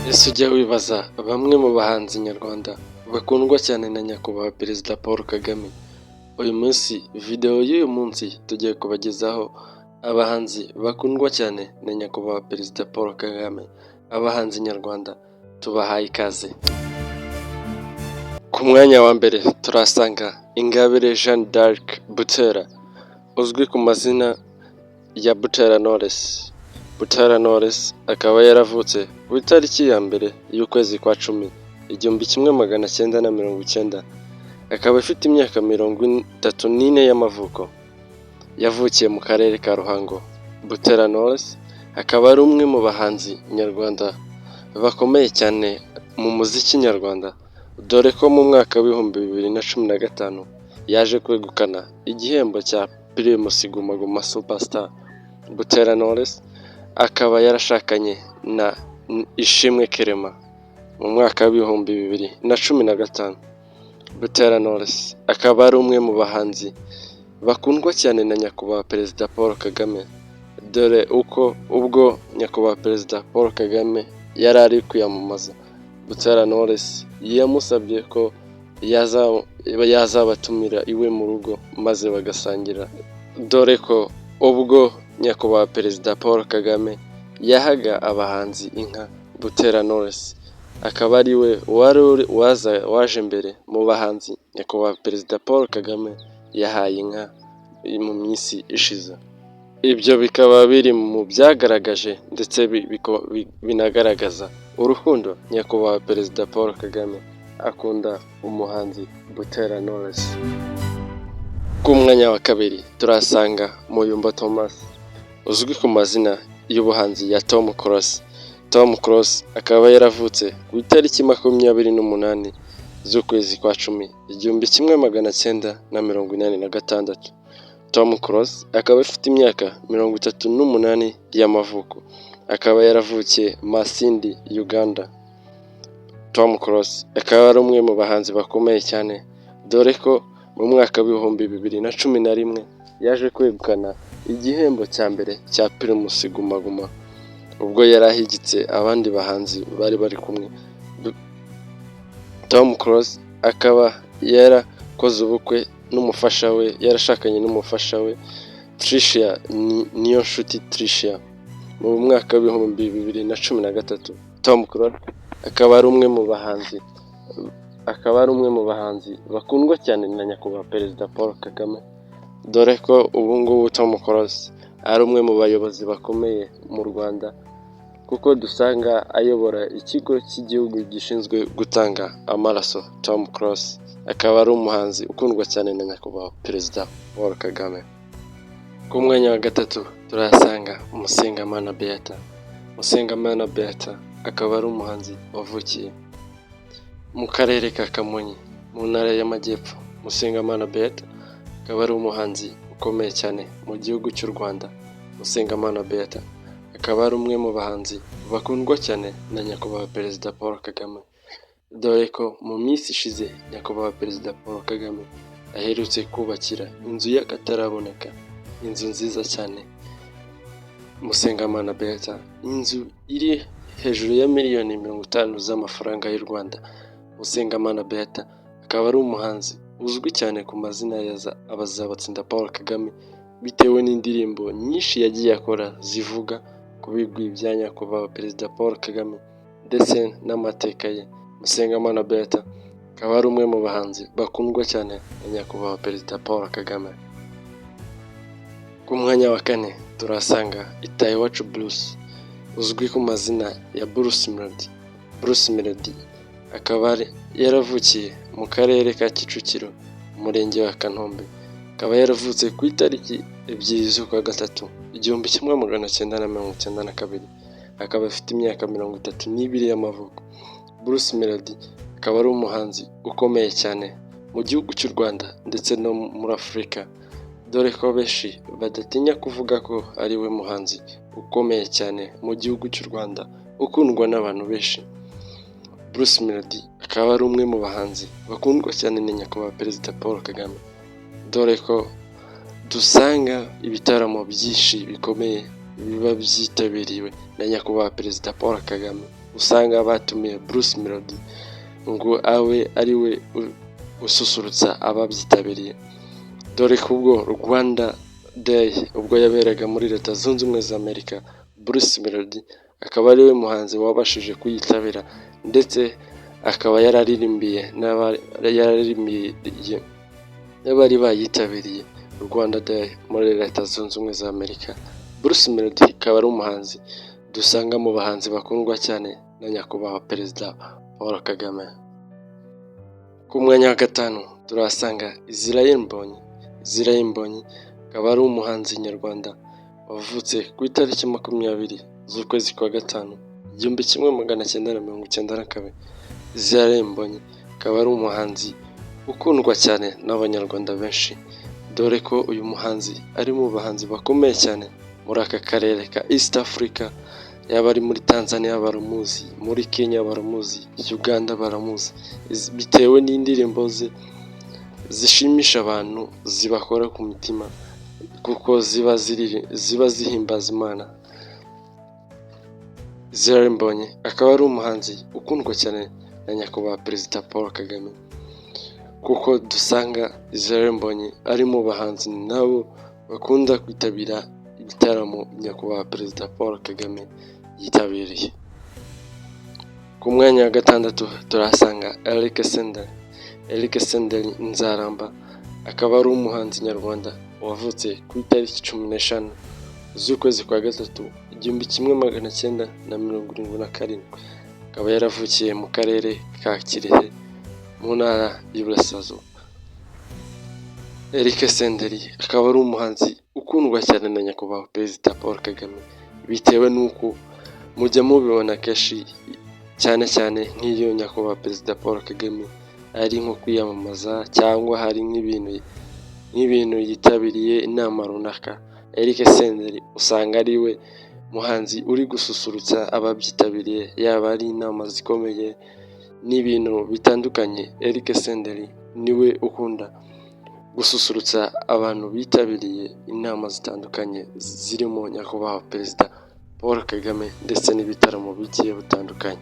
Ese ujya wibaza bamwe mu bahanzi nyarwanda bakundwa cyane na nyakubahwa Perezida Paul Kagame? Uyu munsi video y'uyu munsi tugiye kubagezaho abahanzi bakundwa cyane na nyakubahwa Perezida Paul Kagame. Abahanzi nyarwanda tubahaye ikaze. Ku mwanya wa mbere turasanga Ingabire Jeanne d'Arc Butera, uzwi ku mazina ya Butera Knowless. Butera Knowless akaba yaravutse ku itariki ya mbere y'ukwezi kwa cumi 1990, akaba afite imyaka 34 y'amavuko. Yavukiye mu karere ka Ruhango. Butera Knowless akaba ari umwe mu bahanzi nyarwanda bakomeye cyane mu muziki nyarwanda, dore ko mu mwaka w'ibihumbi 2015 yaje kwegukana igihembo cya Primus Guma Guma Superstar. Butera Knowless akaba yarashakanye na Ishimwe Clement mu mwaka w'ibihumbi 2015. Butera Knowless akaba ari umwe mu bahanzi bakundwa cyane na nyakubahwa Perezida Paul Kagame, dore uko ubwo nyakubahwa Perezida Paul Kagame yari ari kwiyamamaza, Butera Knowless yamusabye ko yazabatumira iwe mu rugo maze bagasangira, dore ko ubwo nyakubahwa Perezida Paul Kagame yahaga abahanzi inka, Butera Knowless akaba ari we waje mbere mu bahanzi nyakubahwa Perezida Paul Kagame yahaye inka mu minsi ishize. Ibyo bikaba biri mu byagaragaje ndetse binagaragaza urukundo nyakubahwa Perezida Paul Kagame akunda umuhanzi Butera Knowless. Ku mwanya wa kabiri turasanga Muyumba Thomas, uzwi ku mazina y'ubuhanzi ya Tom Close. Tom Close akaba yaravutse ku itariki 28 z'ukwezi kwa cumi 1986. Tom Close akaba afite imyaka 38 y'amavuko, akaba yaravukiye Masindi, Uganda. Tom Close akaba ari umwe mu bahanzi bakomeye cyane, dore ko mu mwaka w'ibihumbi 2011 yaje kwegukana igihembo cya mbere cya Primus Guma Guma, ubwo yari ahigitse abandi bahanzi bari kumwe. Tom Close akaba yarakoze ubukwe n'umufasha we, yarashakanye n'umufasha we Tricia Niyonshuti Tricia mu mwaka w'ibihumbi 2013. Tom Close akaba ari umwe mu bahanzi bakundwa cyane na nyakubahwa Perezida Paul Kagame, dore ko ubu ngubu Tom Close ari umwe mu bayobozi bakomeye mu Rwanda, kuko dusanga ayobora ikigo cy'igihugu gishinzwe gutanga amaraso. Tom Close akaba ari umuhanzi ukundwa cyane na nyakubahwa Perezida Paul Kagame. Ku mwanya wa gatatu turasanga Musengamana Beata. Musengamana Beata akaba ari umuhanzi wavukiye mu karere ka Kamonyi mu ntara y'Amajyepfo. Musengamana Beata akaba ari umuhanzi ukomeye cyane mu gihugu cy'u Rwanda. Musengamana Beata akaba ari umwe mu bahanzi bakundwa cyane na nyakubahwa Perezida Paul Kagame, dore ko mu minsi ishize nyakubahwa Perezida Paul Kagame aherutse kubakira inzu y'akataraboneka, inzu nziza cyane. Musengamana Beata, inzu iri hejuru ya miliyoni 50 z'amafaranga y'u Rwanda. Musengamana Beata akaba ari umuhanzi uzwi cyane ku mazina ya Abazabatsinda Paul Kagame, bitewe n'indirimbo nyinshi yagiye akora zivuga ku bigwi bya nyakubahwa Perezida Paul Kagame ndetse n'amateka ye. Musengamana Beata akaba ari umwe mu bahanzi bakundwa cyane na nyakubahwa Perezida Paul Kagame. Ku mwanya wa kane turasanga Itayiwacu Bruce, uzwi ku mazina ya Bruce Melody. Bruce Melody akaba yaravukiye mu karere ka Kicukiro, umurenge wa Kanombe. Akaba yaravutse ku itariki 2 z'ukwa gatatu 1992. akaba afite imyaka 32 y'amavuko. Bruce Melody akaba ari umuhanzi ukomeye cyane mu gihugu cy'u Rwanda ndetse no muri Afurika, dore ko benshi badatinya kuvuga ko ari we muhanzi ukomeye cyane mu gihugu cy'u Rwanda ukundwa n'abantu benshi. Bruce Melody akaba ari umwe mu bahanzi bakundwa cyane na nyakubahwa Perezida Paul Kagame, dore ko dusanga ibitaramo byinshi bikomeye biba byitabiriwe na nyakubahwa Perezida Paul Kagame usanga batumiye Bruce Melody ngo abe ari we ususurutsa ababyitabiriye, dore ko ubwo Rwanda Day ubwo yaberaga muri Leta Zunze Ubumwe za Amerika, Bruce Melody akaba ari we muhanzi wabashije kuyitabira ndetse akaba yararirimbiye n'abari bayitabiriye Rwanda Day muri Leta Zunze Ubumwe za Amerika. Bruce Melody akaba ari umuhanzi dusanga mu bahanzi bakundwa cyane na nyakubahwa Perezida Paul Kagame. Ku mwanya wa gatanu turahasanga Israel Mbonyi. Israel Mbonyi akaba ari umuhanzi nyarwanda wavutse ku itariki 20 z'ukwezi kwa gatanu 1992. Israel Mbonyi akaba ari umuhanzi ukundwa cyane n'abanyarwanda benshi, dore ko uyu muhanzi ari mu bahanzi bakomeye cyane muri aka karere ka East Africa, yaba ari muri Tanzania baramuzi, muri Kenya baramuzi, Uganda baramuzi, bitewe n'indirimbo ze zishimisha abantu, zibakora ku mitima kuko ziba zihimbaza Imana. Israel Mbonyi akaba ari umuhanzi ukundwa cyane na nyakubahwa Perezida Paul Kagame, kuko dusanga Israel Mbonyi ari mu bahanzi nabo bakunda kwitabira ibitaramo nyakubahwa Perezida Paul Kagame yitabiriye. Ku mwanya wa gatandatu turahasanga Eric Senderi. Eric Senderi Nzaramba akaba ari umuhanzi nyarwanda wavutse ku itariki 15 z'ukwezi kwa gatatu 1977, akaba yaravukiye mu karere ka Kirehe mu ntara y'Iburasirazuba. Eric Senderi akaba ari umuhanzi ukundwa cyane na nyakubahwa Perezida Paul Kagame, bitewe n'uko mujya mubibona kenshi cyane cyane nk'iyo nyakubahwa Perezida Paul Kagame ari nko kwiyamamaza cyangwa hari nk'ibintu yitabiriye inama runaka, Eric Senderi usanga ari we muhanzi uri gususurutsa ababyitabiriye, yaba ari inama zikomeye n'ibintu bitandukanye. Eric Senderi niwe ukunda gususurutsa abantu bitabiriye inama zitandukanye zirimo nyakubahwa Perezida Paul Kagame ndetse n'ibitaramo bigiye bitandukanye.